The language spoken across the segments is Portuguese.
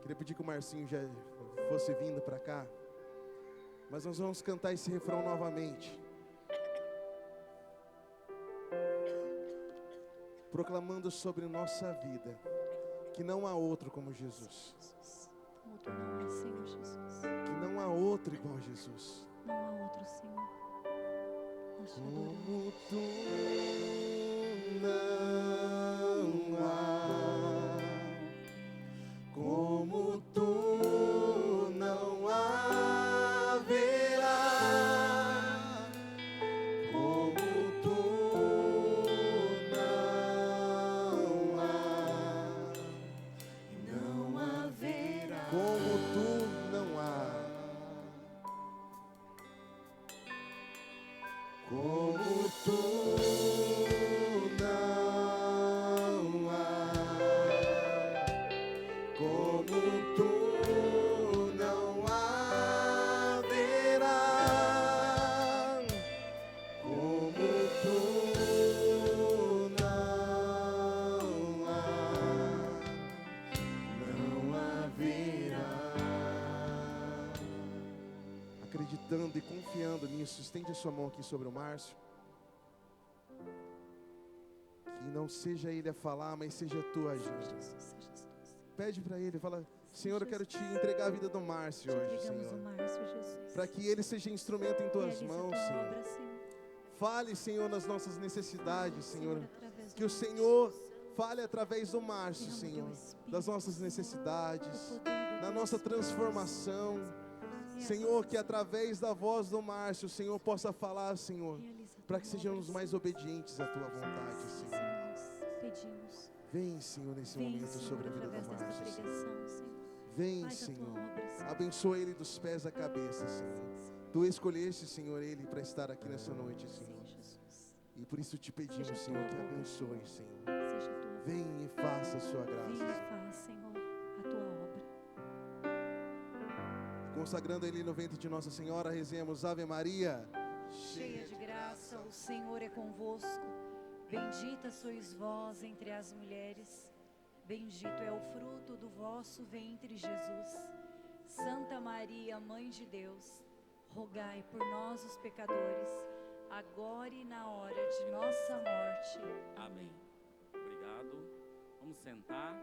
Queria pedir que o Marcinho já fosse vindo para cá. Mas nós vamos cantar esse refrão novamente, proclamando sobre nossa vida que não há outro como Jesus. Como tu não és, Senhor Jesus. Que não há outro igual a Jesus. Não há outro, Senhor. Nós te adoramos. Como tu não há, como tu não haverá, como tu não há, Não haverá. como tu não há, como tu não há, como tu não haverá, como tu não há, não haverá. Acreditando e confiando nisso, estende a sua mão aqui sobre o Márcio. Que não seja ele a falar, mas seja tu agindo. Jesus, seja tu, Senhor. Pede para ele, fala: Senhor, eu quero te entregar a vida do Márcio Te hoje, entregamos o Senhor. Márcio, Jesus. Para que ele seja instrumento em tuas Realiza a mãos, tua Senhor. obra, Senhor. Fale, Senhor, nas nossas necessidades, Senhor. através Que o do Senhor fale através do Márcio, Derrama Senhor, teu Espírito, das nossas Senhor, necessidades, o poder do na teu nossa Espírito, transformação. Senhor. Senhor, que através da voz do Márcio, o Senhor possa falar, Senhor, Realiza a para tua que sejamos obra, mais Senhor. obedientes à tua vontade, Assim Senhor. nós pedimos. Vem, Senhor, nesse Vem, momento Senhor, sobre a vida através do desta Márcio, Senhor. pregação, Senhor. Vem, Faz a tua Senhor. obra, Senhor. Abençoa ele dos pés à cabeça, Senhor. Tu escolheste, Senhor, ele para estar aqui nessa noite, Senhor. Sim, Jesus. E por isso te pedimos, Seja Senhor, tua que boca, abençoe, Senhor. Seja a tua Vem e faça a sua Vem graça. e faz, Senhor, a tua obra. Consagrando ele no ventre de Nossa Senhora, rezemos Ave Maria. Cheia de graça, o Senhor é convosco. Bendita sois vós entre as mulheres. Bendito é o fruto do vosso ventre, Jesus. Santa Maria, Mãe de Deus, rogai por nós, os pecadores, agora e na hora de nossa morte. Amém. Obrigado. Vamos sentar.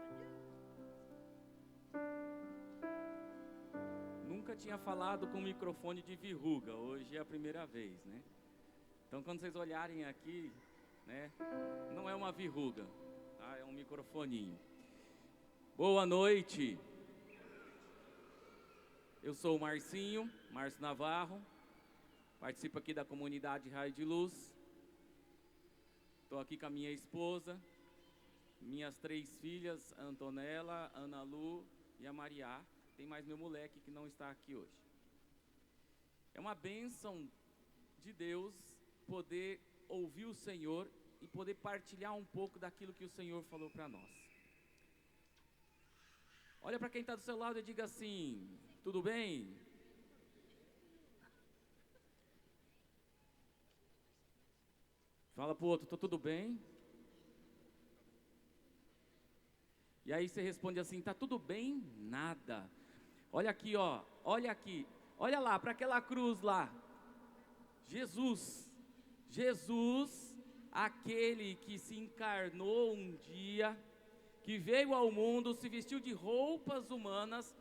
Nunca tinha falado com microfone de verruga. Hoje é a primeira vez, né? Então, quando vocês olharem aqui, né? Não é uma verruga, tá? É um microfoninho. Boa noite. Eu sou o Marcinho, Márcio Navarro. Participo aqui da comunidade Raio de Luz. Estou aqui com a minha esposa, minhas 3 filhas, a Antonella, a Ana Lu e a Mariá. Tem mais meu moleque que não está aqui hoje. É uma bênção de Deus poder ouvir o Senhor e poder partilhar um pouco daquilo que o Senhor falou para nós. Olha para quem está do seu lado e diga assim: tudo bem? Fala pro outro: tô tudo bem? E aí você responde assim: tá tudo bem? Nada. Olha aqui, ó. Olha aqui. Olha lá, para aquela cruz lá. Jesus. Jesus, aquele que se encarnou um dia, que veio ao mundo, se vestiu de roupas humanas,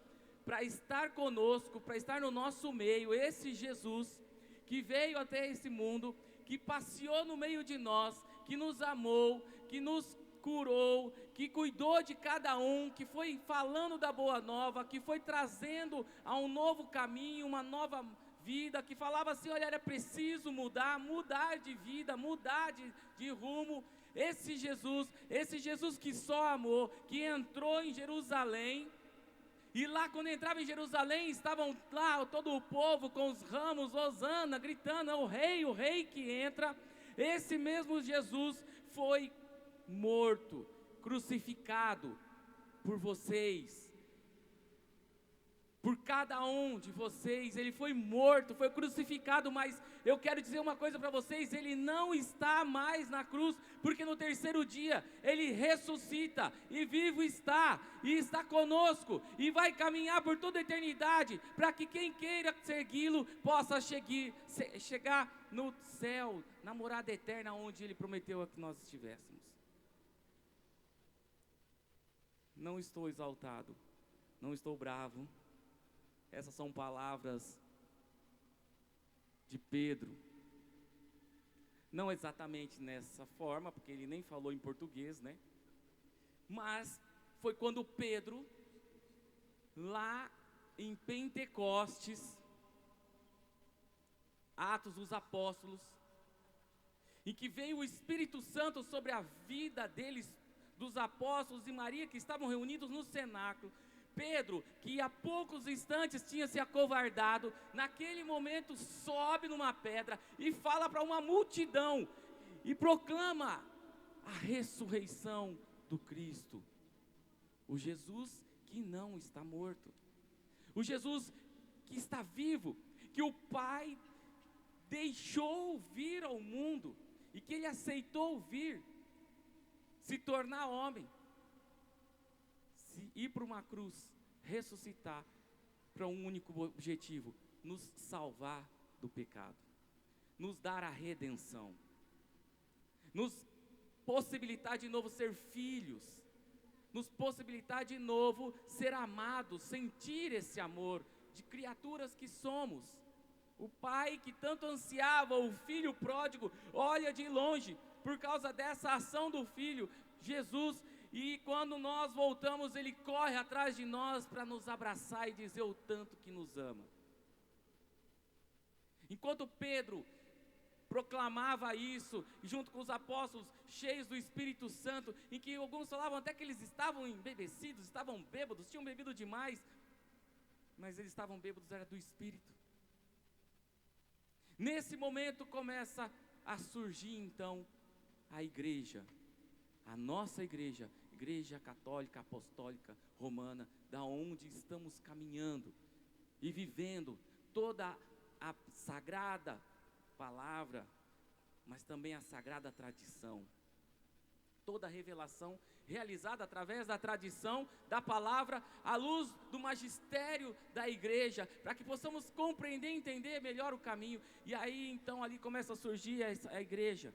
para estar conosco, para estar no nosso meio. Esse Jesus, que veio até esse mundo, que passeou no meio de nós, que nos amou, que nos curou, que cuidou de cada um, que foi falando da boa nova, que foi trazendo a um novo caminho, uma nova vida, que falava assim: olha, era preciso mudar de vida, mudar de rumo. Esse Jesus que só amou, que entrou em Jerusalém, e lá quando entrava em Jerusalém, estavam lá todo o povo com os ramos, hosana, gritando: é o rei que entra. Esse mesmo Jesus foi morto, crucificado por vocês, por cada um de vocês. Ele foi morto, foi crucificado, mas eu quero dizer uma coisa para vocês: ele não está mais na cruz, porque no terceiro dia ele ressuscita e vivo está, e está conosco, e vai caminhar por toda a eternidade, para que quem queira segui-lo possa chegar no céu, na morada eterna onde ele prometeu que nós estivéssemos. Não estou exaltado, não estou bravo. Essas são palavras de Pedro. Não exatamente nessa forma, porque ele nem falou em português, né? Mas foi quando Pedro, lá em Pentecostes, Atos dos Apóstolos, em que veio o Espírito Santo sobre a vida deles, dos apóstolos e Maria, que estavam reunidos no cenáculo. Pedro, que há poucos instantes tinha se acovardado, naquele momento sobe numa pedra e fala para uma multidão e proclama a ressurreição do Cristo, o Jesus que não está morto, o Jesus que está vivo, que o Pai deixou vir ao mundo e que Ele aceitou vir, se tornar homem, ir para uma cruz, ressuscitar, para um único objetivo: nos salvar do pecado, nos dar a redenção, nos possibilitar de novo ser filhos, nos possibilitar de novo ser amados, sentir esse amor de criaturas que somos. O pai que tanto ansiava o filho pródigo olha de longe por causa dessa ação do filho Jesus, e quando nós voltamos, ele corre atrás de nós para nos abraçar e dizer o tanto que nos ama. Enquanto Pedro proclamava isso, junto com os apóstolos, cheios do Espírito Santo, em que alguns falavam até que eles estavam embebecidos, estavam bêbados, tinham bebido demais, mas eles estavam bêbados, era do Espírito. Nesse momento começa a surgir então a igreja, a nossa igreja, Igreja Católica Apostólica Romana, da onde estamos caminhando e vivendo toda a sagrada palavra, mas também a sagrada tradição, toda a revelação realizada através da tradição, da palavra, à luz do magistério da igreja, para que possamos compreender e entender melhor o caminho. E aí então ali começa a surgir a igreja.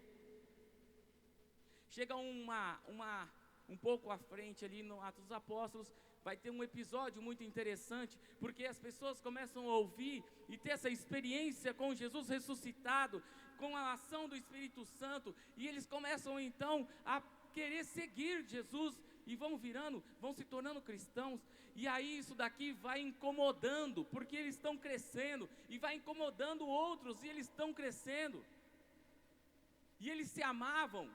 Chega um pouco à frente ali no Atos dos Apóstolos, vai ter um episódio muito interessante, porque as pessoas começam a ouvir e ter essa experiência com Jesus ressuscitado, com a ação do Espírito Santo, e eles começam então a querer seguir Jesus, e vão se tornando cristãos, e aí isso daqui vai incomodando, porque eles estão crescendo, e vai incomodando outros, e eles estão crescendo, e eles se amavam,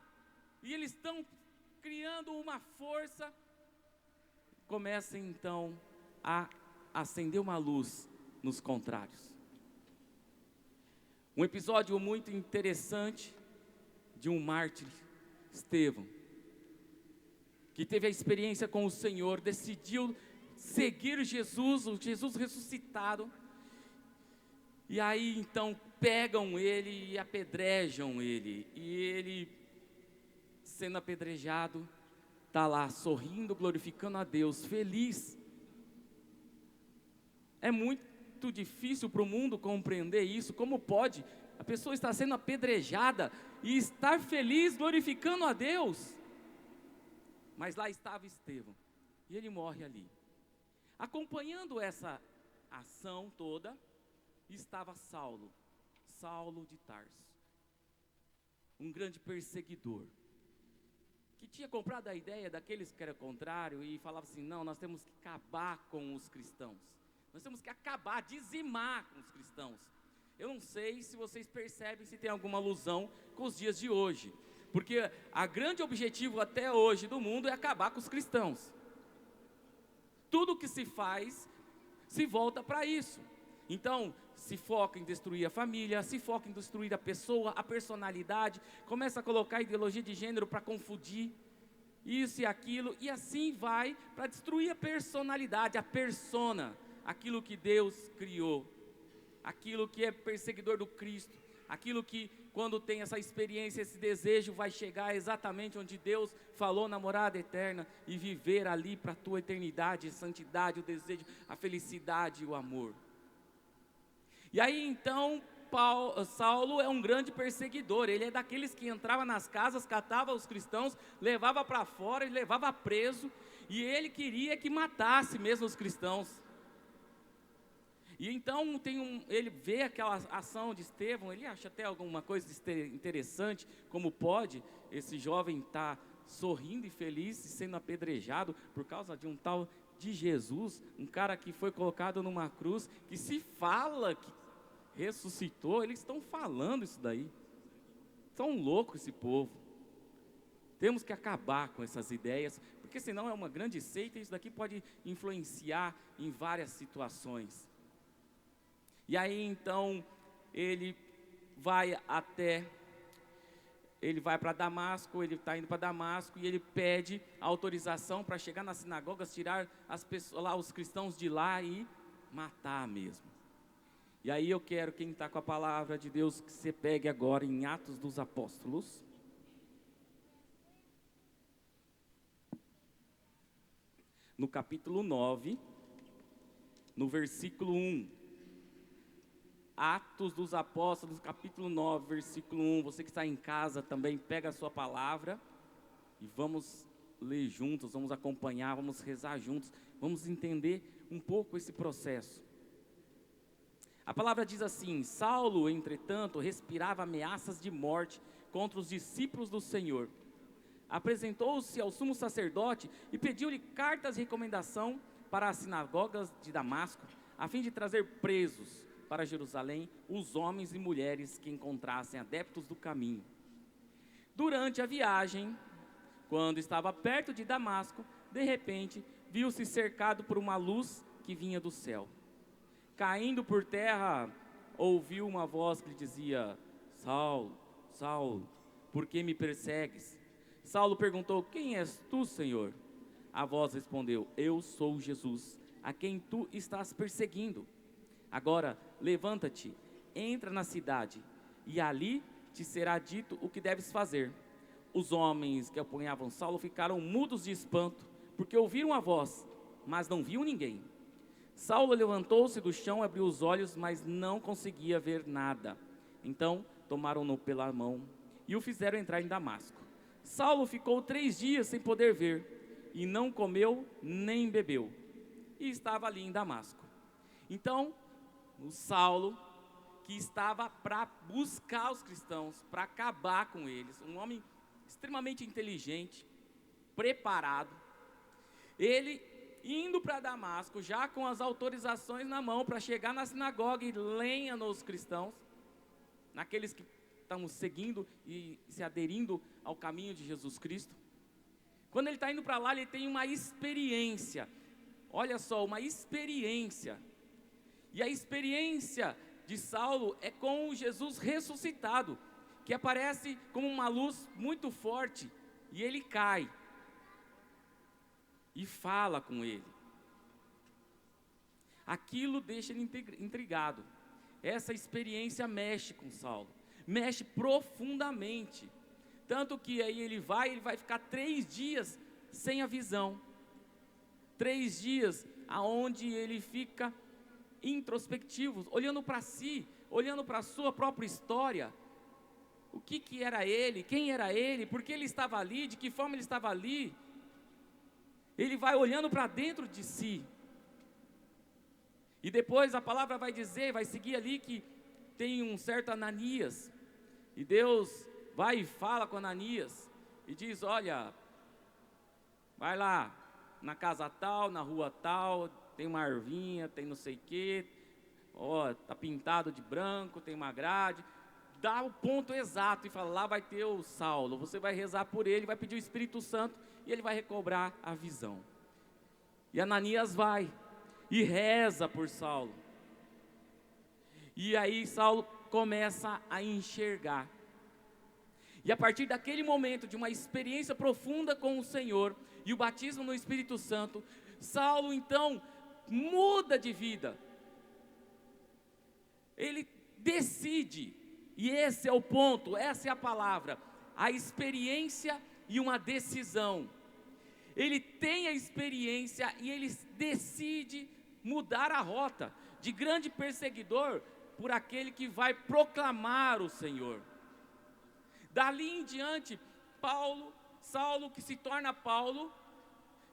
e eles estão criando uma força. Começa então a acender uma luz nos contrários. Um episódio muito interessante de um mártir, Estevão, que teve a experiência com o Senhor, decidiu seguir Jesus, o Jesus ressuscitado, e aí então pegam ele e apedrejam ele, e ele, sendo apedrejado, está lá sorrindo, glorificando a Deus, feliz. É muito difícil para o mundo compreender isso. Como pode a pessoa estar sendo apedrejada e estar feliz, glorificando a Deus? Mas lá estava Estevão, e ele morre ali. Acompanhando essa ação toda, estava Saulo de Tarso, um grande perseguidor, que tinha comprado a ideia daqueles que eram contrários e falava assim: não, nós temos que acabar com os cristãos, nós temos que acabar, dizimar com os cristãos. Eu não sei se vocês percebem se tem alguma alusão com os dias de hoje, porque o grande objetivo até hoje do mundo é acabar com os cristãos. Tudo que se faz, se volta para isso. Então, se foca em destruir a família, se foca em destruir a pessoa, a personalidade, começa a colocar ideologia de gênero para confundir isso e aquilo, e assim vai para destruir a personalidade, a persona, aquilo que Deus criou, aquilo que é perseguidor do Cristo, aquilo que quando tem essa experiência, esse desejo, vai chegar exatamente onde Deus falou na morada eterna e viver ali para a tua eternidade, a santidade, o desejo, a felicidade e o amor. E aí então Saulo é um grande perseguidor, ele é daqueles que entrava nas casas, catava os cristãos, levava para fora e levava preso, e ele queria que matasse mesmo os cristãos. E então ele vê aquela ação de Estevão, ele acha até alguma coisa interessante, como pode esse jovem estar sorrindo e feliz e sendo apedrejado por causa de um tal de Jesus, um cara que foi colocado numa cruz, que se fala que ressuscitou, eles estão falando isso daí. São loucos esse povo. Temos que acabar com essas ideias, porque senão é uma grande seita e isso daqui pode influenciar em várias situações. E aí então ele vai para Damasco, ele está indo para Damasco e ele pede autorização para chegar nas sinagogas, tirar as pessoas lá, os cristãos de lá e matar mesmo. E aí eu quero, quem está com a palavra de Deus, que você pegue agora em Atos dos Apóstolos. No capítulo 9, no versículo 1. Atos dos Apóstolos, capítulo 9, versículo 1. Você que está em casa também, pega a sua palavra e vamos ler juntos, vamos acompanhar, vamos rezar juntos, vamos entender um pouco esse processo. A palavra diz assim: Saulo, entretanto, respirava ameaças de morte contra os discípulos do Senhor. Apresentou-se ao sumo sacerdote e pediu-lhe cartas de recomendação para as sinagogas de Damasco, a fim de trazer presos para Jerusalém os homens e mulheres que encontrassem adeptos do caminho. Durante a viagem, quando estava perto de Damasco, de repente, viu-se cercado por uma luz que vinha do céu. Caindo por terra, ouviu uma voz que lhe dizia: Saulo, Saulo, por que me persegues? Saulo perguntou: quem és tu, Senhor? A voz respondeu: eu sou Jesus, a quem tu estás perseguindo. Agora, levanta-te, entra na cidade, e ali te será dito o que deves fazer. Os homens que apoiavam Saulo ficaram mudos de espanto, porque ouviram a voz, mas não viam ninguém. Saulo levantou-se do chão, abriu os olhos, mas não conseguia ver nada. Então, tomaram-no pela mão e o fizeram entrar em Damasco. Saulo ficou 3 dias sem poder ver, e não comeu nem bebeu, e estava ali em Damasco. Então, o Saulo, que estava para buscar os cristãos, para acabar com eles, um homem extremamente inteligente, preparado, ele indo para Damasco, já com as autorizações na mão, para chegar na sinagoga e lenha nos cristãos, naqueles que estão seguindo e se aderindo ao caminho de Jesus Cristo. Quando ele está indo para lá, ele tem uma experiência, olha só, uma experiência. E a experiência de Saulo é com Jesus ressuscitado, que aparece como uma luz muito forte, e ele cai, e fala com ele. Aquilo deixa ele intrigado. Essa experiência mexe com Saulo, mexe profundamente, tanto que aí ele vai ficar 3 dias sem a visão, 3 dias aonde ele fica introspectivo, olhando para si, olhando para a sua própria história, o que era ele, quem era ele, por que ele estava ali, de que forma ele estava ali. Ele vai olhando para dentro de si, e depois a palavra vai dizer, vai seguir ali que tem um certo Ananias, e Deus vai e fala com Ananias, e diz: olha, vai lá, na casa tal, na rua tal, tem uma arvinha, tem não sei o que, ó, tá pintado de branco, tem uma grade, dá o ponto exato e fala: lá vai ter o Saulo, você vai rezar por ele, vai pedir o Espírito Santo, e ele vai recobrar a visão. E Ananias vai, e reza por Saulo, e aí Saulo começa a enxergar, e a partir daquele momento, de uma experiência profunda com o Senhor, e o batismo no Espírito Santo, Saulo então muda de vida. Ele decide, e esse é o ponto, essa é a palavra, a experiência e uma decisão. Ele tem a experiência e ele decide mudar a rota, de grande perseguidor, por aquele que vai proclamar o Senhor. Dali em diante, Saulo que se torna Paulo,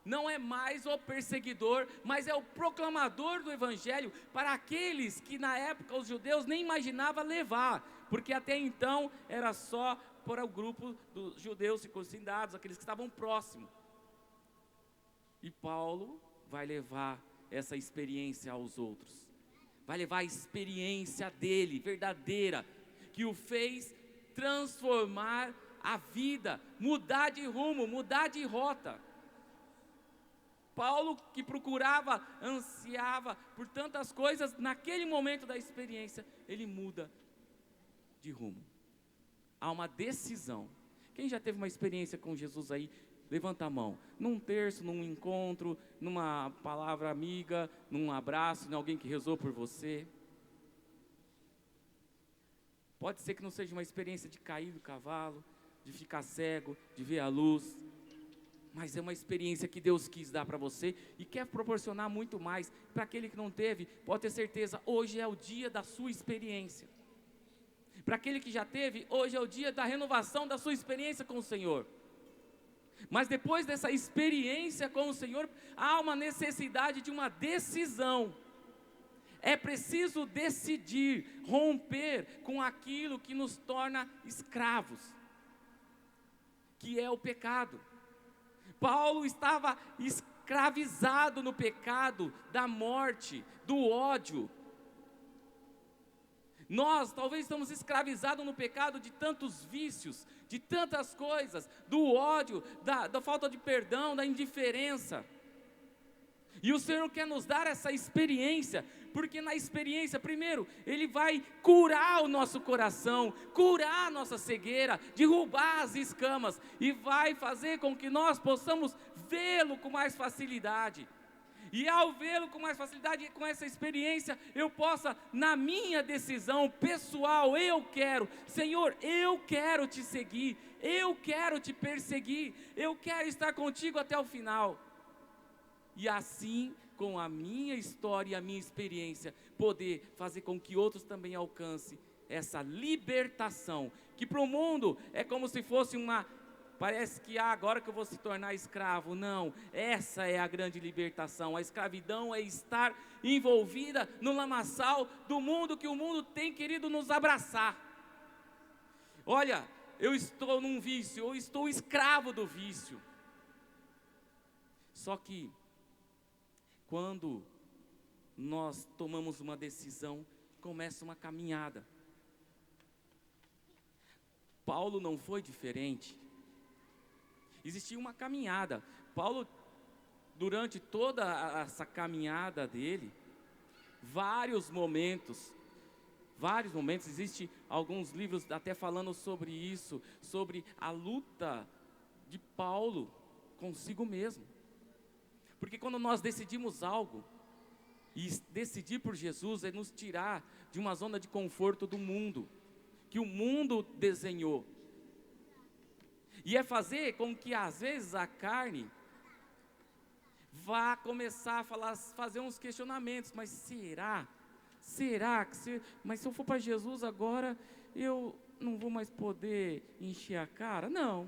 não é mais o perseguidor, mas é o proclamador do Evangelho para aqueles que na época os judeus nem imaginavam levar, porque até então era só para o grupo dos judeus circuncidados, aqueles que estavam próximos. E Paulo vai levar essa experiência aos outros, vai levar a experiência dele, verdadeira, que o fez transformar a vida, mudar de rumo, mudar de rota. Paulo, que procurava, ansiava por tantas coisas, naquele momento da experiência, ele muda de rumo. Há uma decisão. Quem já teve uma experiência com Jesus aí, levanta a mão. Num terço, num encontro, numa palavra amiga, num abraço, em alguém que rezou por você. Pode ser que não seja uma experiência de cair do cavalo, de ficar cego, de ver a luz, mas é uma experiência que Deus quis dar para você e quer proporcionar muito mais. Para aquele que não teve, pode ter certeza, hoje é o dia da sua experiência. Para aquele que já teve, hoje é o dia da renovação da sua experiência com o Senhor. Mas depois dessa experiência com o Senhor, há uma necessidade de uma decisão. É preciso decidir, romper com aquilo que nos torna escravos, que é o pecado. Paulo estava escravizado no pecado da morte, do ódio. Nós talvez estamos escravizados no pecado de tantos vícios, de tantas coisas, do ódio, da falta de perdão, da indiferença. E o Senhor quer nos dar essa experiência, porque na experiência, primeiro, Ele vai curar o nosso coração, curar a nossa cegueira, derrubar as escamas, e vai fazer com que nós possamos vê-lo com mais facilidade. E ao vê-lo com mais facilidade, com essa experiência, eu possa, na minha decisão pessoal, eu quero, Senhor, eu quero te seguir, eu quero te perseguir, eu quero estar contigo até o final. E assim, com a minha história e a minha experiência, poder fazer com que outros também alcancem essa libertação, que para o mundo é como se fosse parece que agora que eu vou se tornar escravo. Não, essa é a grande libertação. A escravidão é estar envolvida no lamaçal do mundo, que o mundo tem querido nos abraçar. Olha, eu estou num vício, eu estou escravo do vício. Só que quando nós tomamos uma decisão, começa uma caminhada. Paulo não foi diferente. Existia uma caminhada. Paulo, durante toda essa caminhada dele, vários momentos, existem alguns livros até falando sobre isso, sobre a luta de Paulo consigo mesmo. Porque quando nós decidimos algo, e decidir por Jesus é nos tirar de uma zona de conforto do mundo, que o mundo desenhou. E é fazer com que às vezes a carne vá começar a fazer uns questionamentos. Mas será que mas se eu for para Jesus agora, eu não vou mais poder encher a cara? Não.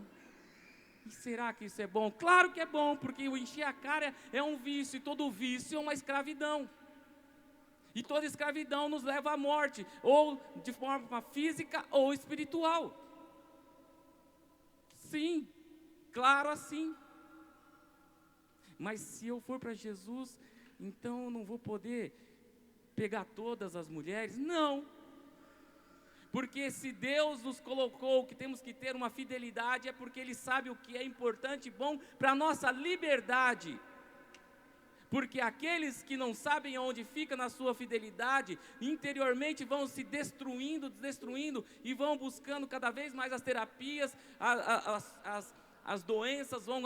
E será que isso é bom? Claro que é bom, porque o encher a cara é um vício, e todo vício é uma escravidão. E toda escravidão nos leva à morte, ou de forma física ou espiritual. Sim, claro assim. Mas se eu for para Jesus, então eu não vou poder pegar todas as mulheres? Não. Porque se Deus nos colocou que temos que ter uma fidelidade, é porque Ele sabe o que é importante e bom para a nossa liberdade. Porque aqueles que não sabem aonde fica na sua fidelidade, interiormente vão se destruindo, e vão buscando cada vez mais as terapias, as doenças, vão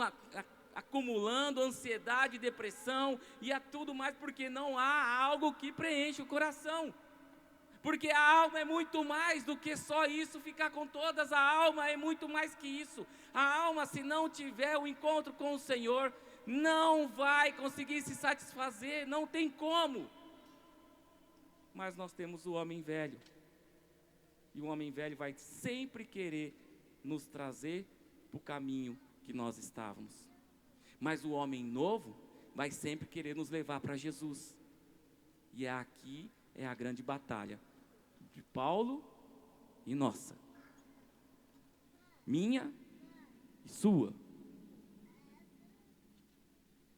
acumulando ansiedade, depressão e a tudo mais, porque não há algo que preenche o coração. Porque a alma é muito mais do que só isso, ficar com todas, a alma é muito mais que isso. A alma, se não tiver o encontro com o Senhor, não vai conseguir se satisfazer, não tem como. Mas nós temos o homem velho, e o homem velho vai sempre querer nos trazer para o caminho que nós estávamos. Mas o homem novo vai sempre querer nos levar para Jesus. E aqui é a grande batalha de Paulo e nossa, minha e sua.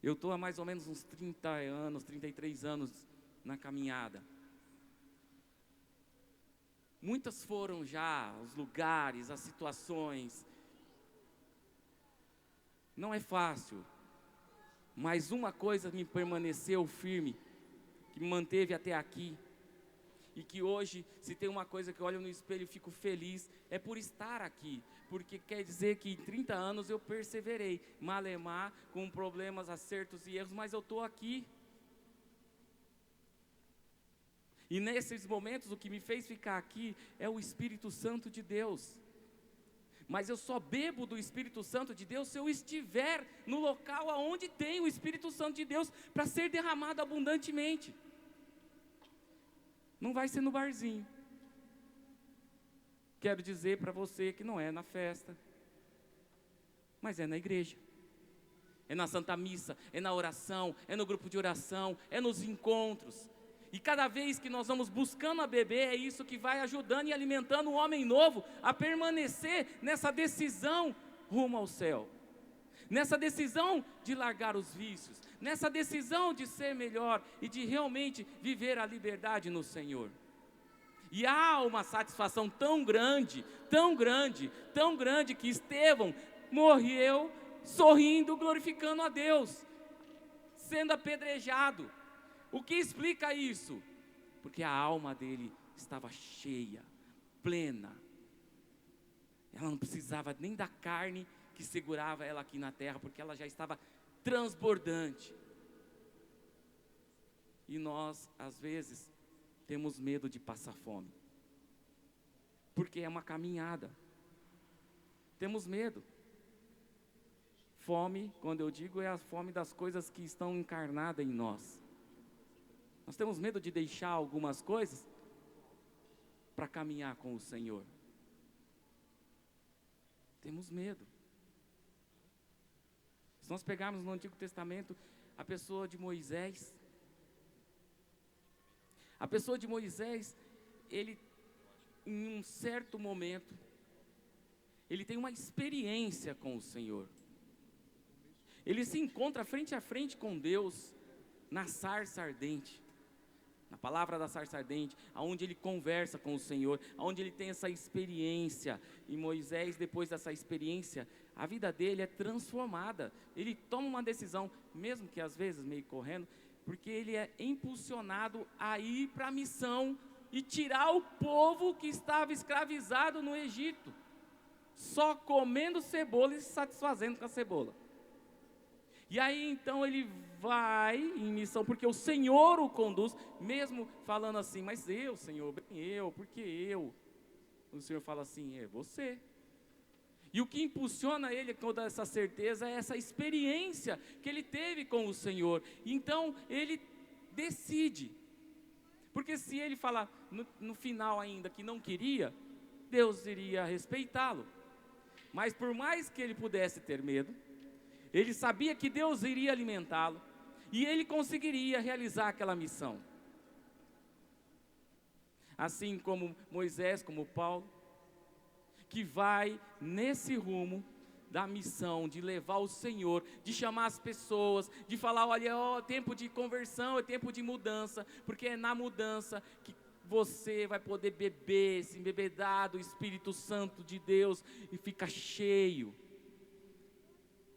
Eu estou há mais ou menos uns 30 anos, 33 anos na caminhada. Muitas foram já os lugares, as situações. Não é fácil, mas uma coisa me permaneceu firme, que me manteve até aqui, e que hoje, se tem uma coisa que eu olho no espelho e fico feliz, é por estar aqui, porque quer dizer que em 30 anos eu perseverei, malemar, com problemas, acertos e erros, mas eu estou aqui. E nesses momentos o que me fez ficar aqui é o Espírito Santo de Deus. Mas eu só bebo do Espírito Santo de Deus se eu estiver no local onde tem o Espírito Santo de Deus para ser derramado abundantemente. Não vai ser no barzinho. Quero dizer para você que não é na festa, mas é na igreja. É na Santa Missa, é na oração, é no grupo de oração, é nos encontros. E cada vez que nós vamos buscando a beber, é isso que vai ajudando e alimentando o homem novo a permanecer nessa decisão rumo ao céu. Nessa decisão de largar os vícios, nessa decisão de ser melhor e de realmente viver a liberdade no Senhor. E há uma satisfação tão grande, tão grande, tão grande, que Estevão morreu sorrindo, glorificando a Deus, sendo apedrejado. O que explica isso? Porque a alma dele estava cheia, plena. Ela não precisava nem da carne que segurava ela aqui na terra, porque ela já estava transbordante. E nós, às vezes, temos medo de passar fome, porque é uma caminhada. Temos medo. Fome, quando eu digo, é a fome das coisas que estão encarnadas em nós. Nós temos medo de deixar algumas coisas para caminhar com o Senhor. Temos medo. Se nós pegarmos no Antigo Testamento a pessoa de Moisés, ele, em um certo momento, ele tem uma experiência com o Senhor. Ele se encontra frente a frente com Deus na sarça ardente. Na palavra da sarça ardente, aonde ele conversa com o Senhor, aonde ele tem essa experiência. E Moisés, depois dessa experiência, a vida dele é transformada. Ele toma uma decisão, mesmo que às vezes meio correndo, porque ele é impulsionado a ir para a missão e tirar o povo que estava escravizado no Egito, só comendo cebola e se satisfazendo com a cebola. E aí então ele vai em missão, porque o Senhor o conduz, mesmo falando assim, mas eu, Senhor, bem eu, porque eu? O Senhor fala assim, é você. E o que impulsiona ele com toda essa certeza é essa experiência que ele teve com o Senhor. Então ele decide, porque se ele falar no final ainda que não queria, Deus iria respeitá-lo. Mas por mais que ele pudesse ter medo, ele sabia que Deus iria alimentá-lo, e ele conseguiria realizar aquela missão. Assim como Moisés, como Paulo, que vai nesse rumo da missão, de levar o Senhor, de chamar as pessoas, de falar, olha, é tempo de conversão, é tempo de mudança, porque é na mudança que você vai poder beber, se embebedar do Espírito Santo de Deus, e ficar cheio,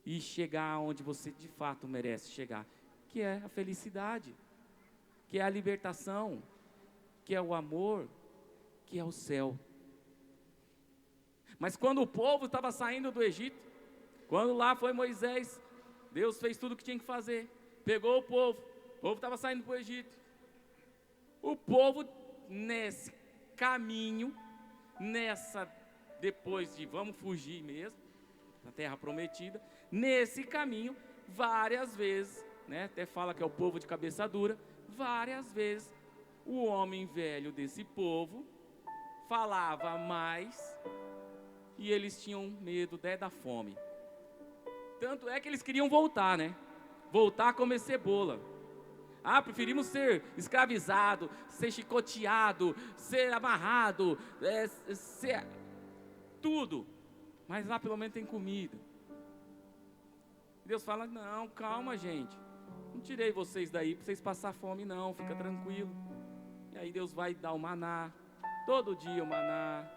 e chegar onde você de fato merece chegar, que é a felicidade, que é a libertação, que é o amor, que é o céu. Mas quando o povo estava saindo do Egito, quando lá foi Moisés, Deus fez tudo o que tinha que fazer. Pegou o povo estava saindo para o Egito. O povo nesse caminho, depois de vamos fugir mesmo, na terra prometida, nesse caminho, várias vezes, né, até fala que é o povo de cabeça dura, várias vezes, o homem velho desse povo falava mais, e eles tinham medo da fome. Tanto é que eles queriam voltar, né? Voltar a comer cebola. Preferimos ser escravizado, ser chicoteado, ser amarrado, ser tudo. Mas lá pelo menos tem comida. Deus fala, não, calma gente. Não tirei vocês daí para vocês passar fome não, fica tranquilo. E aí Deus vai dar o maná, todo dia o maná,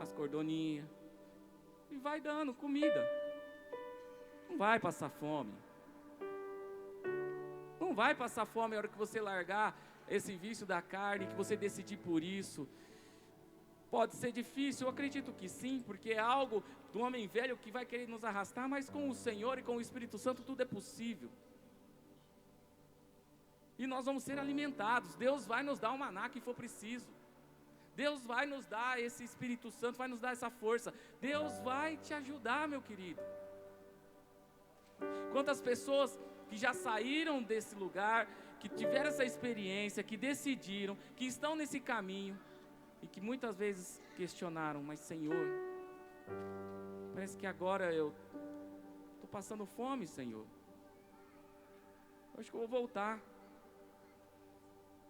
as cordoninhas. E vai dando comida. Não vai passar fome. Não vai passar fome a hora que você largar esse vício da carne, que você decidir por isso. Pode ser difícil, eu acredito que sim, porque é algo do homem velho que vai querer nos arrastar, mas com o Senhor e com o Espírito Santo tudo é possível. E nós vamos ser alimentados, Deus vai nos dar o maná que for preciso. Deus vai nos dar esse Espírito Santo, vai nos dar essa força. Deus vai te ajudar, meu querido. Quantas pessoas que já saíram desse lugar, que tiveram essa experiência, que decidiram, que estão nesse caminho, e que muitas vezes questionaram, mas Senhor, parece que agora eu estou passando fome, Senhor. Eu acho que eu vou voltar.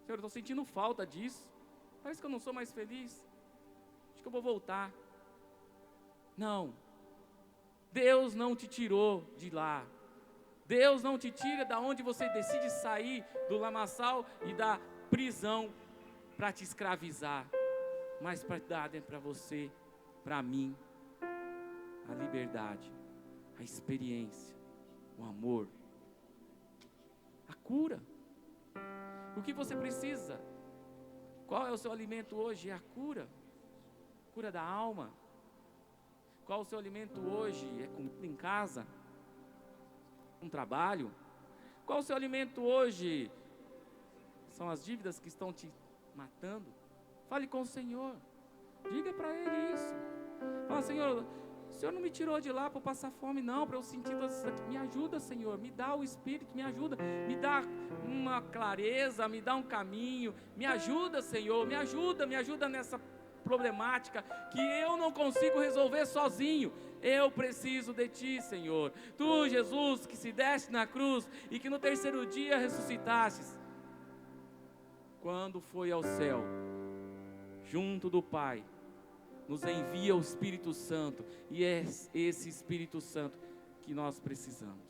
Senhor, eu estou sentindo falta disso. Parece que eu não sou mais feliz. Acho que eu vou voltar. Não. Deus não te tirou de lá. Deus não te tira da onde você decide sair, do lamaçal e da prisão, para te escravizar, mas para dar para você, para mim, a liberdade, a experiência, o amor, a cura. O que você precisa? Qual é o seu alimento hoje? É a cura, cura da alma. Qual é o seu alimento hoje? É comida em casa? Um trabalho? Qual o seu alimento hoje? São as dívidas que estão te matando? Fale com o Senhor, diga para Ele isso. Fala, Senhor, o Senhor não me tirou de lá para passar fome não, para eu sentir todas essas... Me ajuda, Senhor, me dá o Espírito, me ajuda, me dá uma clareza, me dá um caminho, me ajuda, Senhor, me ajuda nessa problemática que eu não consigo resolver sozinho. Eu preciso de Ti, Senhor. Tu, Jesus, que se deste na cruz e que no terceiro dia ressuscitastes, quando foi ao céu, junto do Pai, nos envia o Espírito Santo, e é esse Espírito Santo que nós precisamos.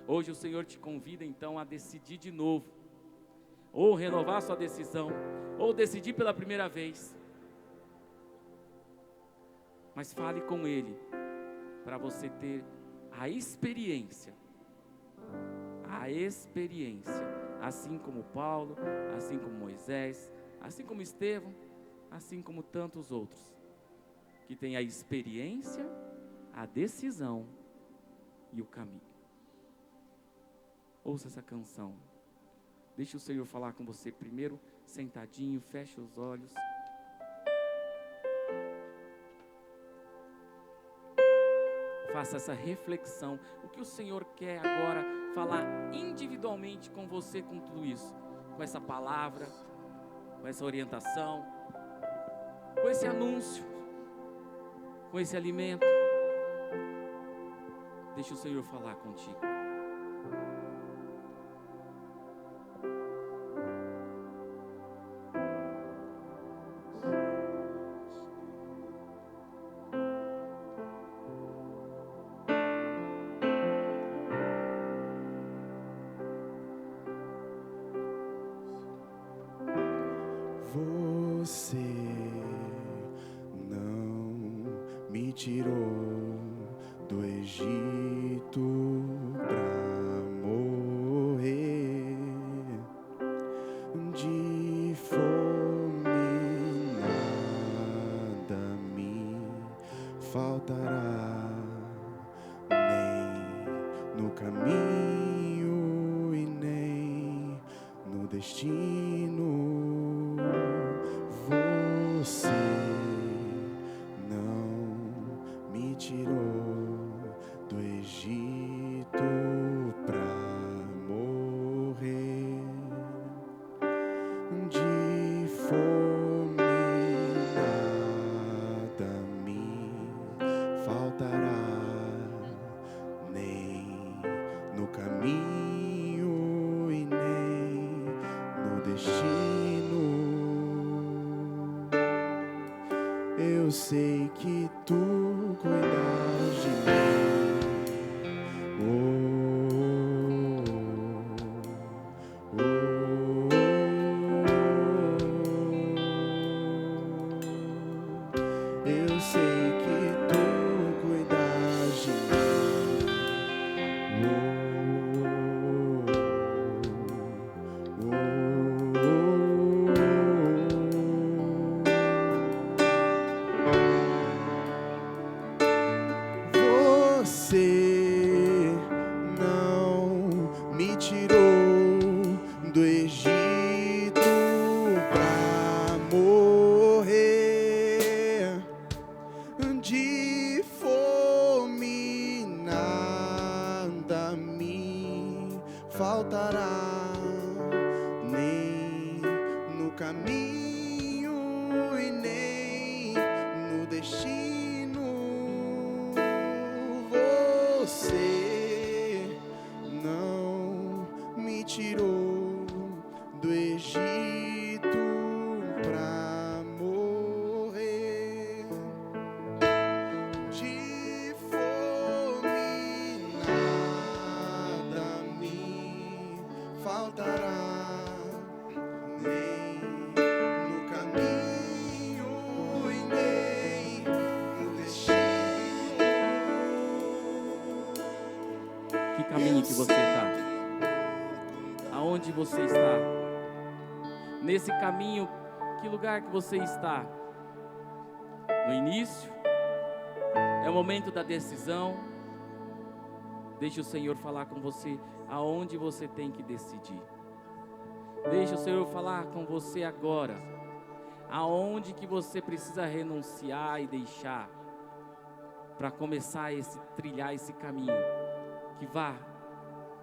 Hoje o Senhor te convida então a decidir de novo, ou renovar sua decisão, ou decidir pela primeira vez. Mas fale com Ele, para você ter a experiência, assim como Paulo, assim como Moisés, assim como Estevão, assim como tantos outros, que têm a experiência, a decisão e o caminho. Ouça essa canção, deixe o Senhor falar com você primeiro, sentadinho, feche os olhos. Faça essa reflexão, o que o Senhor quer agora falar individualmente com você, com tudo isso, com essa palavra, com essa orientação, com esse anúncio, com esse alimento. Deixa o Senhor falar contigo. Você não me tirou do Egito pra morrer de fome, nada me faltará destino. Você não me tirou do Egito pra morrer. De fome nada me faltará, nem no caminho e nem no destino. Eu sei que tu cuidas de mim. Eu sei que tu cuidas de Você não me tirou do Egito pra morrer. De fome nada me faltará, nem no caminho e nem no destino. Você não me tirou do Egito pra morrer. De fome nada me faltará, nem no caminho e nem no destino. Que caminho que você está? Aonde você está? Nesse caminho, que lugar que você está? No início? É o momento da decisão. Deixe o Senhor falar com você aonde você tem que decidir. Deixe o Senhor falar com você agora. Aonde que você precisa renunciar e deixar para começar a trilhar esse caminho que vá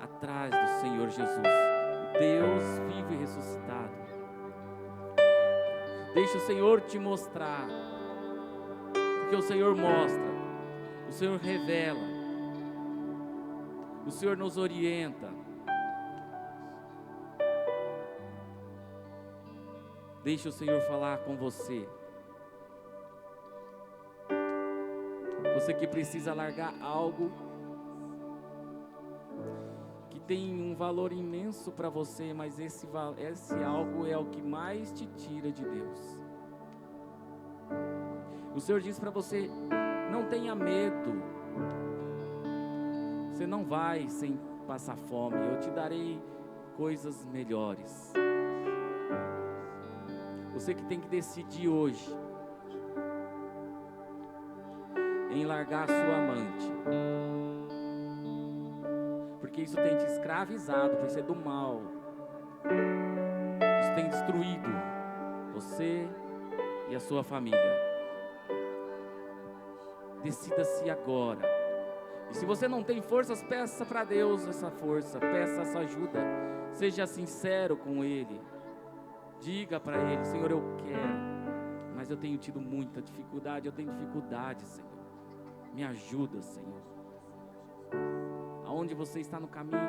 atrás do Senhor Jesus, Deus vivo e ressuscitado. Deixe o Senhor te mostrar, porque o Senhor mostra, o Senhor revela, o Senhor nos orienta. Deixe o Senhor falar com você. Você que precisa largar algo que tem um valor imenso para você, mas esse algo é o que mais te tira de Deus. O Senhor diz para você: não tenha medo. Você não vai sem passar fome. Eu te darei coisas melhores. Você que tem que decidir hoje em largar a sua amante, porque isso tem te escravizado por ser do mal. Isso tem destruído você e a sua família. Decida-se agora. E se você não tem forças, peça para Deus essa força, peça essa ajuda. Seja sincero com Ele. Diga para Ele: Senhor, eu quero, mas eu tenho tido muita dificuldade. Eu tenho dificuldade, Senhor. Me ajuda, Senhor. Aonde você está no caminho?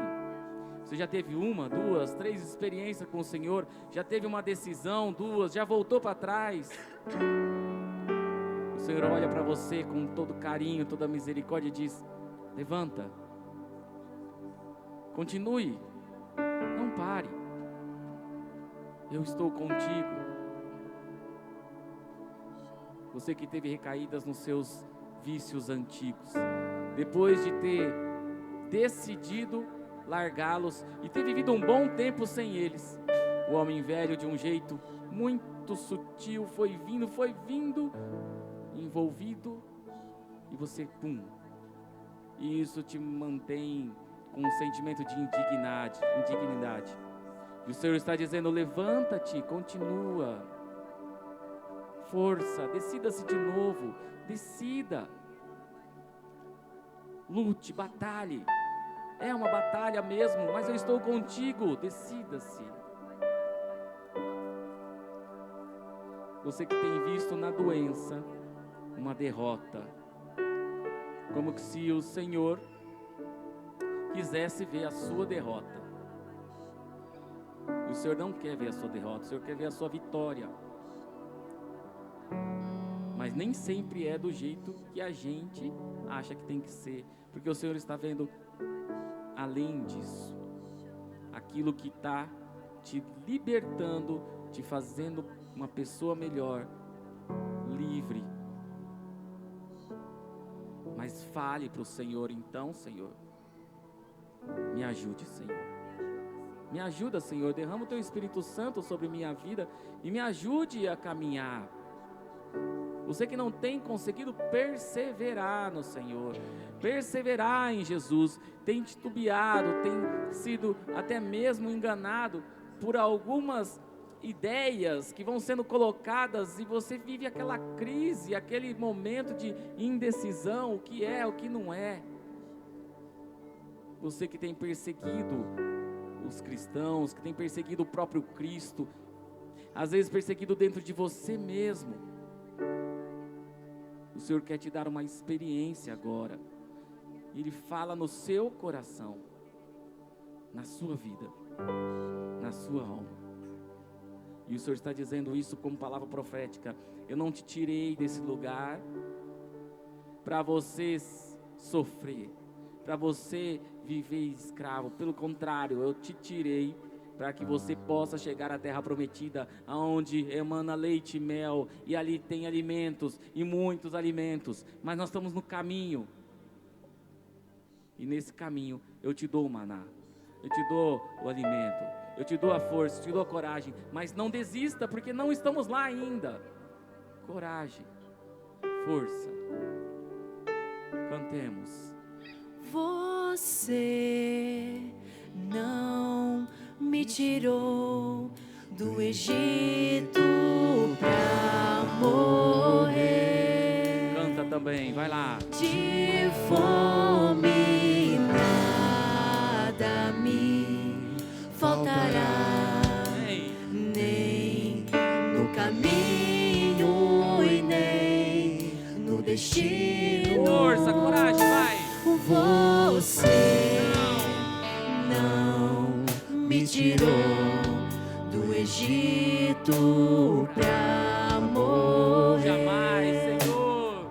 Você já teve 1, 2, 3 experiências com o Senhor? Já teve uma decisão, 2, já voltou para trás? O Senhor olha para você com todo carinho, toda misericórdia e diz: levanta, continue, não pare, eu estou contigo. Você que teve recaídas nos seus vícios antigos, depois de ter decidido largá-los e ter vivido um bom tempo sem eles, o homem velho, de um jeito muito sutil, foi vindo, envolvido, e você, pum, e isso te mantém com um sentimento de indignidade. E o Senhor está dizendo: levanta-te, continua. Força, decida-se de novo, decida. Lute, batalhe. É uma batalha mesmo, mas eu estou contigo, decida-se. Você que tem visto na doença uma derrota, como se o Senhor quisesse ver a sua derrota. E o Senhor não quer ver a sua derrota, o Senhor quer ver a sua vitória. Mas nem sempre é do jeito que a gente acha que tem que ser, porque o Senhor está vendo além disso, aquilo que está te libertando, te fazendo uma pessoa melhor, livre. Mas fale para o Senhor então: Senhor, me ajude, Senhor. Me ajuda, Senhor, derrama o Teu Espírito Santo sobre minha vida e me ajude a caminhar. Você que não tem conseguido perseverar no Senhor, perseverar em Jesus, tem titubeado, tem sido até mesmo enganado por algumas ideias que vão sendo colocadas e você vive aquela crise, aquele momento de indecisão, o que é, o que não é. Você que tem perseguido os cristãos, que tem perseguido o próprio Cristo, às vezes perseguido dentro de você mesmo, o Senhor quer te dar uma experiência agora. Ele fala no seu coração, na sua vida, na sua alma. E o Senhor está dizendo isso como palavra profética: eu não te tirei desse lugar para você sofrer, para você viver escravo. Pelo contrário, eu te tirei para que você possa chegar à terra prometida, aonde emana leite e mel, e ali tem alimentos, e muitos alimentos. Mas nós estamos no caminho, e nesse caminho eu te dou o maná, eu te dou o alimento, eu te dou a força, eu te dou a coragem. Mas não desista, porque não estamos lá ainda. Coragem, força, cantemos. Você não me tirou do Egito pra morrer. Canta também, vai lá. De fome nada me faltará, nem no caminho e nem no destino. Força, coragem, vai. Você não me tirou do Egito pra morrer. Jamais, Senhor.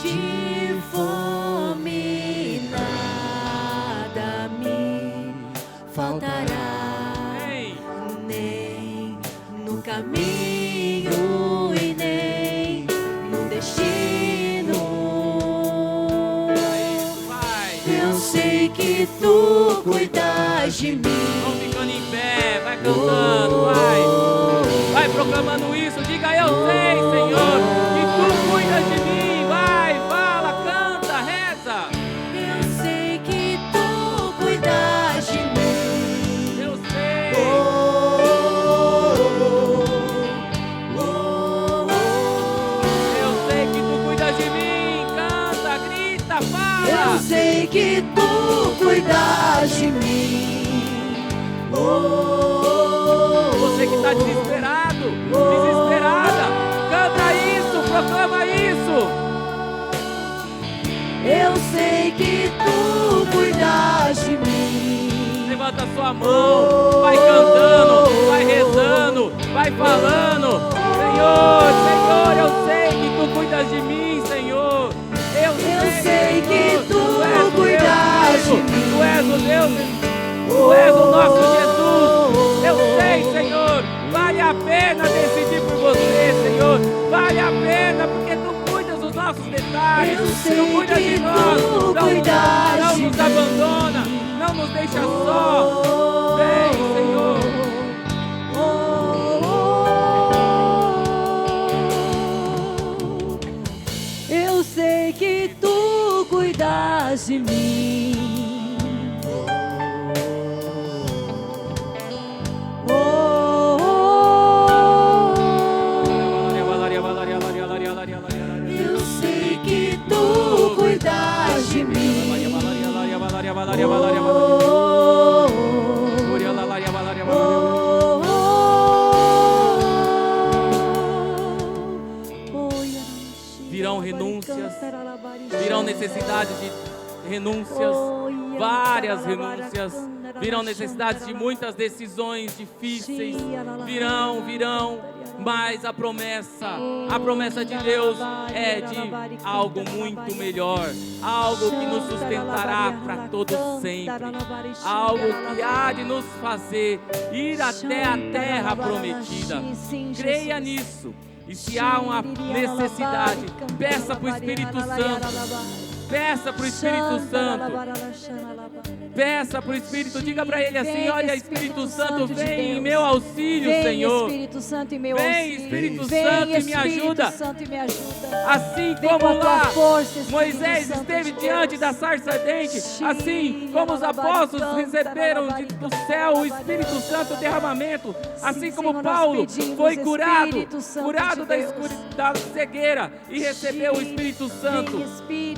De fome nada me faltará, nem no caminho e nem no destino. Eu sei que Tu cuidas de mim. Vão ficando em pé, vai cantando, vai. Vai proclamando isso, diga: eu sei, Senhor, que Tu cuidas de mim. Vai, fala, canta, reza. Eu sei que Tu cuidas de mim. Eu sei. Eu sei que Tu cuidas de mim. Canta, grita, fala. Eu sei que Tu cuidas de mim. Você que está desesperado, desesperada, canta isso, proclama isso. Eu sei que Tu cuidas de mim. Levanta sua mão, vai cantando, vai rezando, vai falando: Senhor, Senhor, eu sei que Tu cuidas de mim, Senhor. Eu sei que Tu cuidas de mim. Tu és o Deus, Tu és o nosso Jesus. Eu sei, Senhor, vale a pena decidir por você, Senhor. Vale a pena porque Tu cuidas dos nossos detalhes. Tu cuidas de nós, não nos abandona, não nos deixa só. Vem, Senhor. Eu sei que Tu cuidas de mim. necessidade de renúncias, várias renúncias. Virão necessidades de muitas decisões difíceis. Virão, mas a promessa de Deus é de algo muito melhor, algo que nos sustentará para todo sempre, algo que há de nos fazer ir até a terra prometida. Creia nisso. E se há uma necessidade, peça para o Espírito Santo. Peça para o Espírito Santo. Peça para o Espírito, diga para ele assim: olha, Espírito Santo, vem em meu auxílio, Senhor. Vem, Espírito Santo, e me ajuda. Assim como lá Moisés esteve diante da sarça ardente, assim como os apóstolos receberam do céu o Espírito Santo, o derramamento, assim como Paulo foi curado da cegueira e recebeu o Espírito Santo.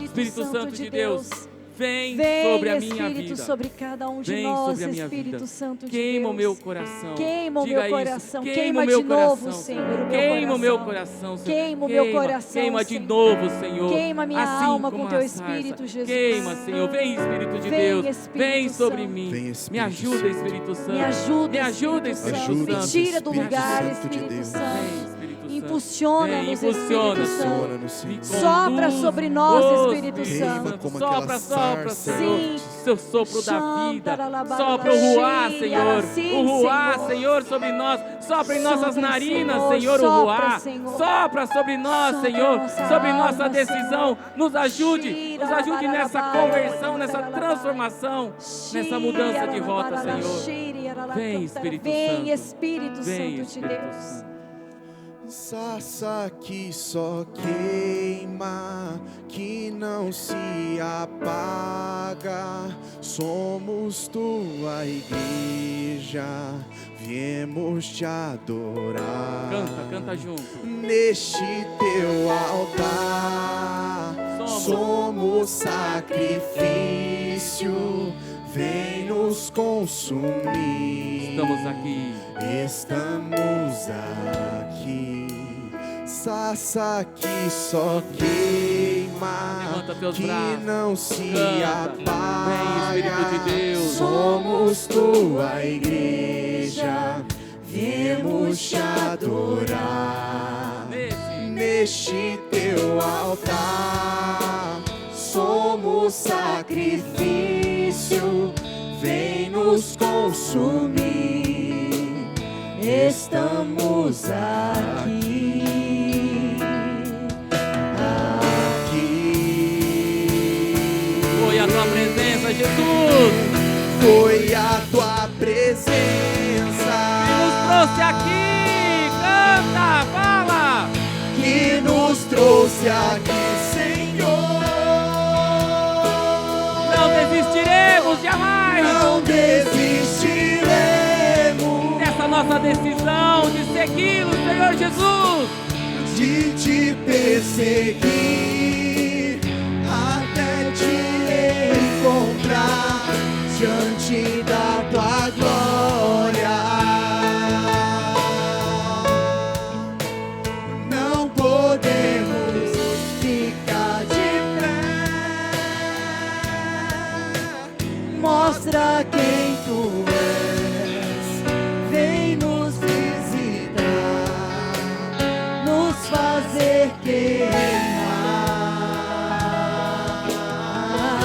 Espírito Santo de Deus, vem sobre a minha vida. Sobre cada um de vem nós, sobre a minha Espírito vida. Santo de Queima Deus. o meu coração. Queima o Diga meu coração. Isso. Queima o meu de coração. novo, Senhor, Queima o meu coração, Senhor. Queima o meu coração, Queima de Senhor. novo, Senhor. Queima minha assim alma como com teu a sarça. Espírito, Jesus. Queima, Senhor. Vem, Espírito de Vem, Deus. Espírito Vem sobre Santo. mim. Vem, Espírito Me ajuda, Santo. Espírito Santo. Me ajuda, Espírito Santo. Me tira do Espírito lugar, Santo de Espírito Deus. Santo. Vem, Espírito Santo. Impulsiona-nos, Impulsiona, Espírito Senhor. Santo. Me Sopra conduz. sobre nós, Oh, Espírito Queima Santo. como Sopra, aquela sopra, sarça. Senhor. Sim. Seu sopro da vida. Xandaralabarala, Sopra o ruá, sim, Senhor. assim, O ruá, Senhor. Senhor, sobre nós. Sopra em nossas Sopra, narinas, Senhor. Senhor, o Sopra, ruá. Senhor. Sopra sobre nós, Sopra Senhor. nossa Sobre nossa alma, decisão. Nos ajude. Shira, Nos ajude nessa labarabara, conversão, nessa labarabara. transformação, nessa mudança de rota, Senhor. Vem, Espírito Santo. Vem, Espírito Vem, Santo de Espírito Deus. Santo. Sarça que só queima, que não se apaga, somos tua igreja, viemos te adorar. Canta junto. Neste teu altar, somos sacrifício, vem nos consumir. Estamos aqui. Estamos aqui, sarça que só queima, Levanta teus que braços. não se Canta. apaga. Vem, Espírito de Deus. Somos tua igreja, viemos te adorar. Neste teu altar, somos sacrifício, vem nos consumir. Estamos aqui, aqui. Foi a tua presença, Jesus. Foi a tua presença Que nos trouxe aqui. Canta, fala. que nos trouxe aqui, Senhor. Não desistiremos jamais Não desistiremos dessa nossa decisão de segui-lo, Senhor Jesus. de te perseguir até te encontrar diante da tua glória. Não podemos ficar de pé. Mostra quem tu és, vem nos visitar, nos fazer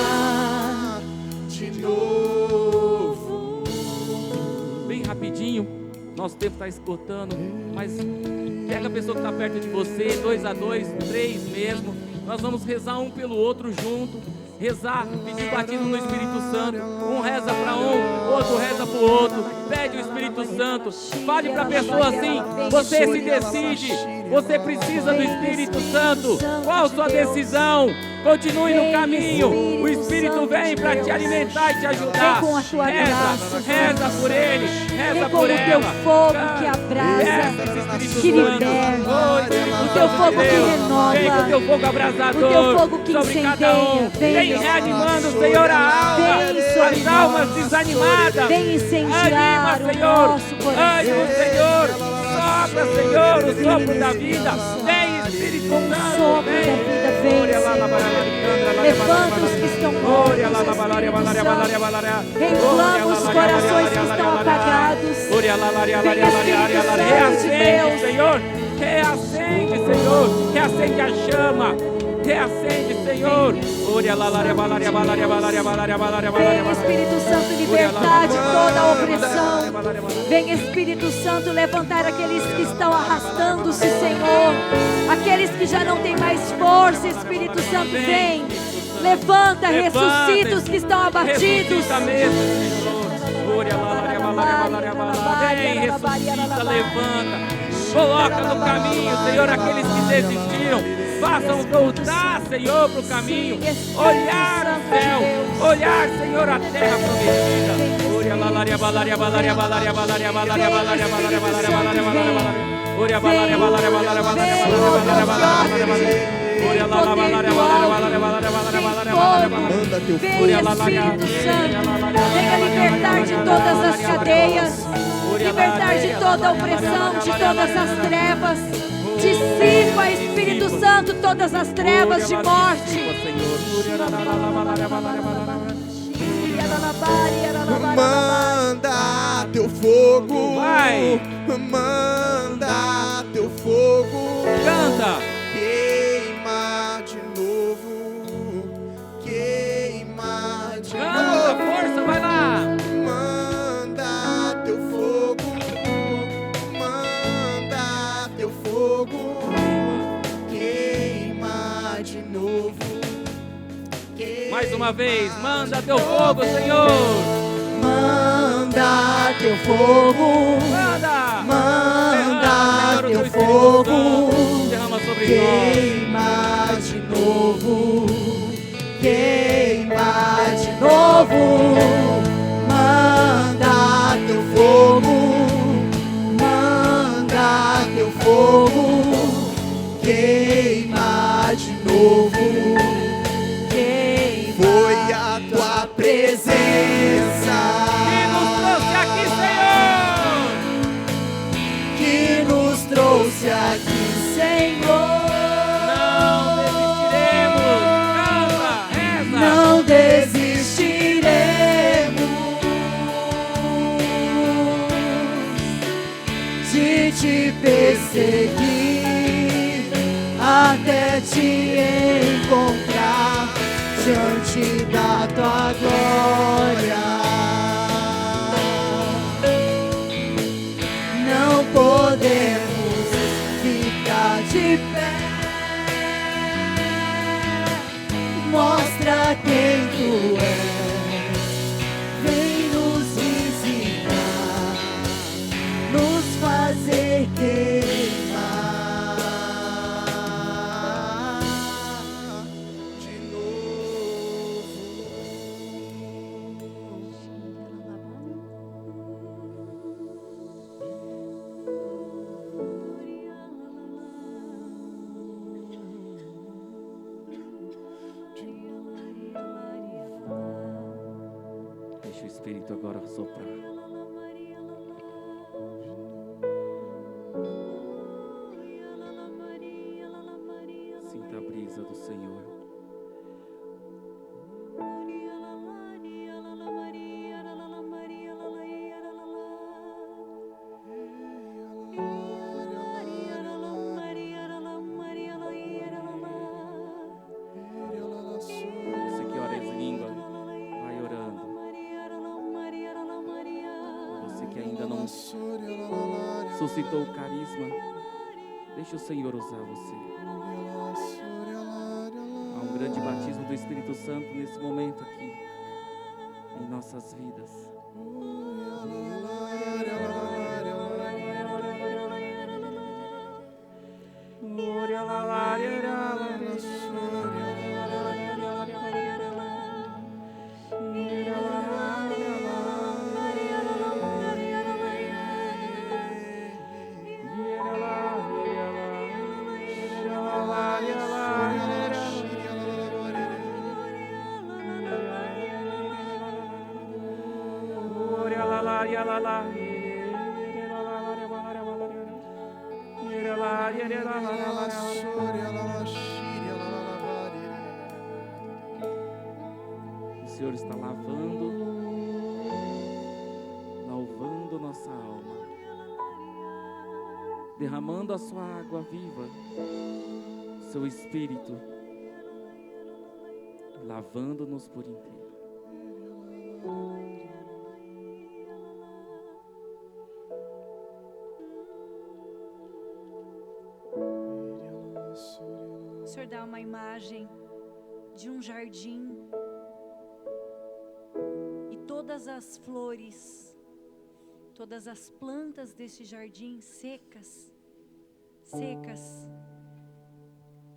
queimar de novo. Bem rapidinho, nosso tempo está esgotando, mas pega a pessoa que está perto de você, 2 a 2, 3 mesmo. Nós vamos rezar um pelo outro junto. Rezar, pedir batismo no Espírito Santo. Um reza para um, outro reza para o outro. Pede o Espírito Santo. Fale para a pessoa assim: você se decide, você precisa do Espírito Santo. Qual a sua decisão? Continue no caminho. O Espírito vem para te alimentar e te ajudar. Vem com a tua graça, Reza por ele, reza Vem por como o ela. teu fogo Canta. que abrasa, Peça esse Espírito que Santo. liberta. Oh, Espírito O teu Santo de fogo que Deus. renova. Vem com o teu fogo abrasador. O teu fogo que sobre cada um. incendeia. Vem reanimando, Senhor, a alma. Vem sobre As almas nós. desanimadas. Vem incendiar Anima, o Senhor. nosso coração. Anima, Senhor. Sopra, Senhor, o sopro da vida. Vem, Espírito Com o Santo. sopro da Vem. vida, vem, Senhor. Levanta os que estão mortos, Espírito Santo. Inflama os corações que estão apagados. Vem, Espírito Santo de Deus. Senhor, reacende, Senhor, reacende a chama, reacende, Senhor. Vem, Espírito Santo, libertar de toda a opressão. Vem, Espírito Santo, levantar aqueles que estão arrastando-se, Senhor. Aqueles que já não têm mais força, Espírito Santo, vem. Levanta, ressuscita os que estão abatidos. Ressuscita mesmo, Senhor. Vem, ressuscita, levanta. Coloca no caminho, Senhor, aqueles que desistiram. Façam voltar, Senhor, para o caminho. Olhar o céu, olhar, Senhor, a terra prometida. Venha, Espírito Santo, venha libertar de todas as cadeias, libertar de toda a opressão, de todas as trevas. Dissipa, Espírito Santo, todas as trevas de morte. Manda teu fogo, vai. Manda teu fogo, Canta. queima de novo, queima de Canta, novo. força, vai lá. Manda teu fogo, manda teu fogo, queima de novo. Mais uma vez, manda teu fogo, Senhor. Manda teu fogo, Manda. manda Senhor, o teu Espírito fogo, Santo derrama sobre nós. queima de novo, queima de novo. Manda teu fogo, manda teu fogo, queima de novo. Foi a tua presença Que nos trouxe aqui, Senhor. que nos trouxe aqui, Senhor. Não desistiremos. Não desistiremos de te perseguir até te encontrar diante da tua glória. Não podemos ficar de pé. Mostra quem tu és. Vem nos ensinar, nos fazer queimar de novo. Deixa o Espírito agora soprar. Sinta a brisa do Senhor. Você que ora em língua, vai orando. Você que ainda não suscitou o carisma, deixa o Senhor usar você. Há um grande batismo do Espírito Santo nesse momento aqui, em nossas vidas. está lavando nossa alma, derramando a sua água viva, seu Espírito, lavando-nos por inteiro. O Senhor dá uma imagem de um jardim e todas as flores, todas as plantas deste jardim secas.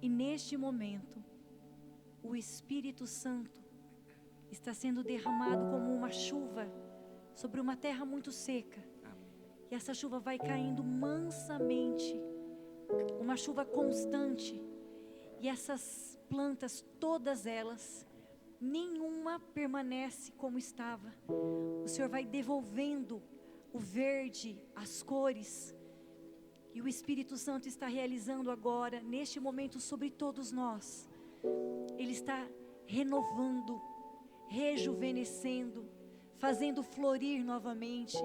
E neste momento, o Espírito Santo está sendo derramado como uma chuva sobre uma terra muito seca. E essa chuva vai caindo mansamente, uma chuva constante. E essas plantas, todas elas, nenhuma permanece como estava. O Senhor vai devolvendo o verde, as cores. E o Espírito Santo está realizando agora, neste momento, sobre todos nós. Ele está renovando, rejuvenescendo, fazendo florir novamente.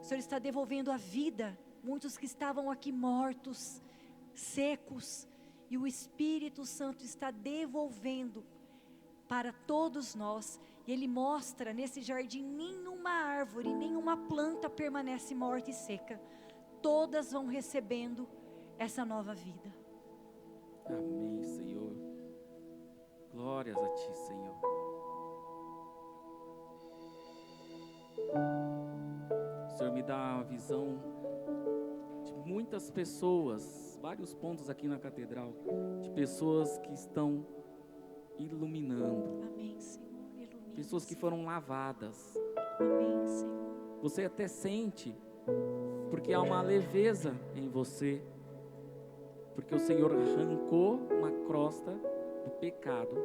O Senhor está devolvendo a vida, muitos que estavam aqui mortos, secos. E o Espírito Santo está devolvendo para todos nós. E Ele mostra nesse jardim, nenhuma árvore, nenhuma planta permanece morta e seca. Todas vão recebendo essa nova vida. Amém, Senhor. Glórias a Ti, Senhor. O Senhor me dá a visão de muitas pessoas, vários pontos aqui na catedral, de pessoas que estão iluminando. Amém, Senhor. Ilumina, pessoas que foram lavadas. Amém, Senhor. Você até sente, porque há uma leveza em você, porque o Senhor arrancou uma crosta do pecado,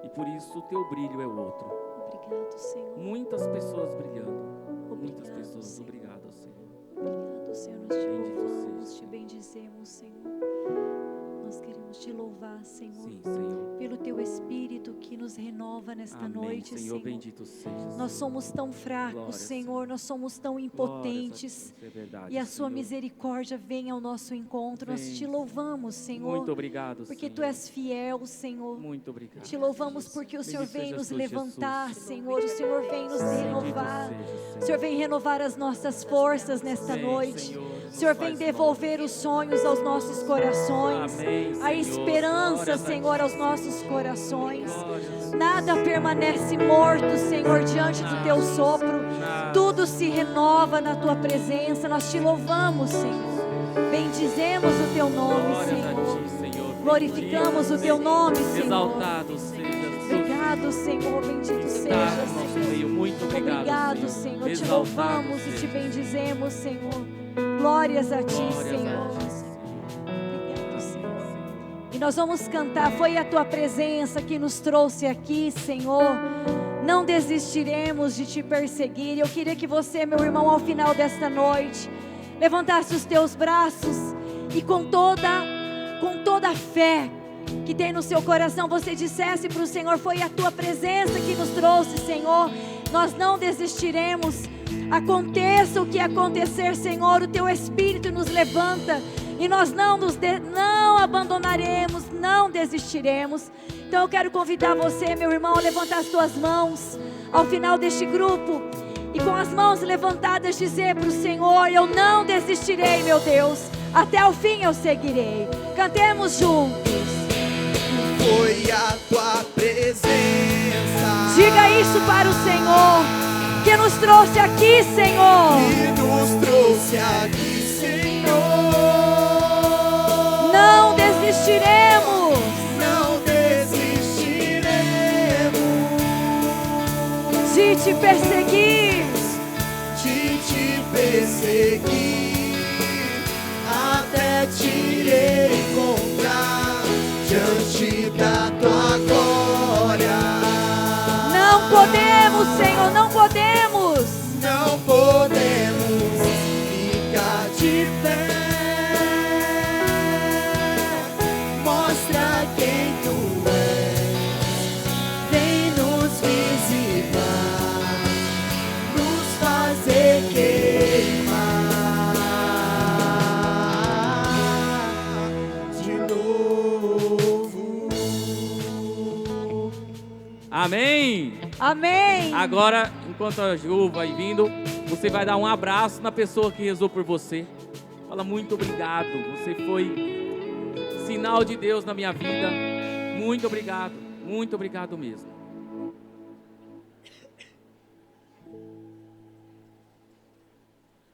e por isso o teu brilho é outro. Obrigado, Senhor. Muitas pessoas brilhando. Muitas Obrigado, pessoas. Senhor. Obrigado, Senhor. Obrigado, Senhor. Nós te Bendito louvamos, seja. te bendizemos, Senhor. Nós queremos te louvar, Senhor, Sim, Senhor. pelo teu Espírito que nos renova nesta Amém, noite, Senhor. Bendito seja. Nós somos tão fracos, Glória, Senhor, Senhor. nós somos tão Glórias a impotentes. Ti, é verdade, E a sua Senhor. misericórdia vem ao nosso encontro. Nós Vem, te Senhor. louvamos, Senhor, Muito obrigado, porque Senhor. Tu és fiel, Senhor. Muito obrigado. Te louvamos porque o Senhor Bendito vem seja nos tu, levantar, Jesus. Senhor. O Senhor vem nos renovar. Bendito seja, O Senhor vem renovar as nossas forças nesta Vem, noite. Senhor, O nos Senhor vem faz devolver os sonhos aos nossos corações. Amém, A Senhor. esperança, Glórias a Senhor, Ti, aos nossos corações. Glórias. Nada permanece morto, Senhor, diante do Teu sopro. Nada. Tudo se renova na Tua presença. Nós te louvamos, Senhor. Bendizemos o Teu nome, Glórias Senhor. a Ti, Senhor. Glorificamos Bendito o Teu nome, seja. Senhor. Exaltado seja. Obrigado, Senhor. Bendito Está seja, no nosso Senhor. meio. Muito obrigado, Obrigado, Senhor. Te Exaltado louvamos e te seja. bendizemos, Senhor. Glórias a Ti, Glórias a Senhor. Ti, Senhor. Obrigado, Senhor. E nós vamos cantar. Foi a Tua presença que nos trouxe aqui, Senhor. Não desistiremos de Te perseguir. Eu queria que você, meu irmão, ao final desta noite, levantasse os teus braços e com toda a fé que tem no seu coração, você dissesse para o Senhor: foi a Tua presença que nos trouxe, Senhor. Nós não desistiremos. Aconteça o que acontecer, Senhor, o Teu Espírito nos levanta e nós não abandonaremos, não desistiremos. Então eu quero convidar você, meu irmão, a levantar as tuas mãos ao final deste grupo e com as mãos levantadas dizer para o Senhor: eu não desistirei, meu Deus, até o fim eu seguirei. Cantemos juntos. Foi a Tua presença. Diga isso para o Senhor, que nos trouxe aqui, Senhor. Que nos trouxe aqui, Senhor. Não desistiremos. Não desistiremos De Te perseguir. de Te perseguir até Te encontrar diante da Tua glória. Não podemos, Senhor, não podemos. Não podemos ficar de pé. Mostra quem Tu és. Vem nos visitar. Amém? Amém. Agora, enquanto a Ju vai vindo, você vai dar um abraço na pessoa que rezou por você. Fala, muito obrigado, você foi sinal de Deus na minha vida. Muito obrigado mesmo.